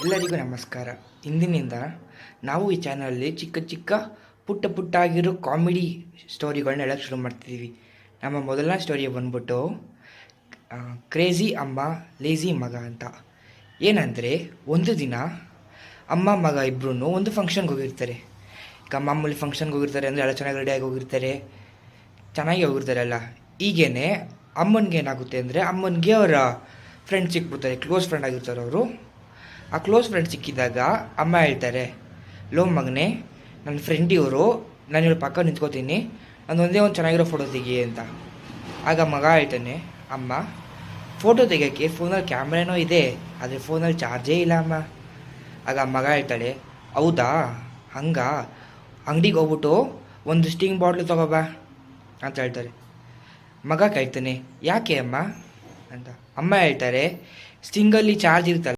ಎಲ್ಲರಿಗೂ ನಮಸ್ಕಾರ. ಇಂದಿನಿಂದ ನಾವು ಈ ಚಾನಲಲ್ಲಿ ಚಿಕ್ಕ ಚಿಕ್ಕ ಪುಟ್ಟ ಆಗಿರೋ ಕಾಮಿಡಿ ಸ್ಟೋರಿಗಳನ್ನ ಹೇಳೋಕ್ಕೆ ಶುರು ಮಾಡ್ತಿದ್ದೀವಿ. ನಮ್ಮ ಮೊದಲನೇ ಸ್ಟೋರಿ ಬಂದ್ಬಿಟ್ಟು ಕ್ರೇಜಿ ಅಮ್ಮ ಲೇಜಿ ಮಗ ಅಂತ. ಏನಂದರೆ, ಒಂದು ದಿನ ಅಮ್ಮ ಮಗ ಇಬ್ಬರೂ ಒಂದು ಫಂಕ್ಷನ್ಗೆ ಹೋಗಿರ್ತಾರೆ. ಈಗ ಮಾಮೂಲಿ ಫಂಕ್ಷನ್ಗೆ ಹೋಗಿರ್ತಾರೆ ಅಂದರೆ ಎಲ್ಲ ಚೆನ್ನಾಗಿ ರೆಡಿಯಾಗಿ ಹೋಗಿರ್ತಾರೆ, ಚೆನ್ನಾಗಿ ಹೋಗಿರ್ತಾರೆ ಅಲ್ಲ. ಈಗೇನೆ ಅಮ್ಮನಿಗೆ ಏನಾಗುತ್ತೆ ಅಂದರೆ, ಅಮ್ಮನಿಗೆ ಅವರ ಫ್ರೆಂಡ್ ಸಿಕ್ಬಿಡ್ತಾರೆ, ಕ್ಲೋಸ್ ಫ್ರೆಂಡ್ ಆಗಿರ್ತಾರೆ ಅವರು. ಆ ಕ್ಲೋಸ್ ಫ್ರೆಂಡ್ ಸಿಕ್ಕಿದಾಗ ಅಮ್ಮ ಹೇಳ್ತಾರೆ, ಲೋ ಮಗನೇ, ನನ್ನ ಫ್ರೆಂಡ್ ಇವರು, ನಾನು ಇವ್ರ ಪಕ್ಕ ನಿಂತ್ಕೋತೀನಿ, ನಾನು ಒಂದೇ ಒಂದು ಚೆನ್ನಾಗಿರೋ ಫೋಟೋ ತೆಗಿ ಅಂತ. ಆಗ ಮಗ ಹೇಳ್ತಾನೆ, ಅಮ್ಮ, ಫೋಟೋ ತೆಗಿಯೋಕ್ಕೆ ಫೋನಲ್ಲಿ ಕ್ಯಾಮ್ರಾನೋ ಇದೆ, ಆದರೆ ಫೋನಲ್ಲಿ ಚಾರ್ಜೇ ಇಲ್ಲ ಅಮ್ಮ. ಆಗ ಮಗ ಹೇಳ್ತಾಳೆ, ಹೌದಾ, ಅಂಗಡಿಗೆ ಹೋಗ್ಬಿಟ್ಟು ಒಂದು ಸ್ಟಿಂಗ್ ಬಾಟ್ಲು ತೊಗೊಬಾ ಅಂತ ಹೇಳ್ತಾರೆ. ಮಗ ಕೇಳ್ತಾನೆ, ಯಾಕೆ ಅಮ್ಮ ಅಂತ. ಅಮ್ಮ ಹೇಳ್ತಾರೆ, ಸ್ಟಿಂಗಲ್ಲಿ ಚಾರ್ಜ್ ಇರ್ತಲ್ಲ,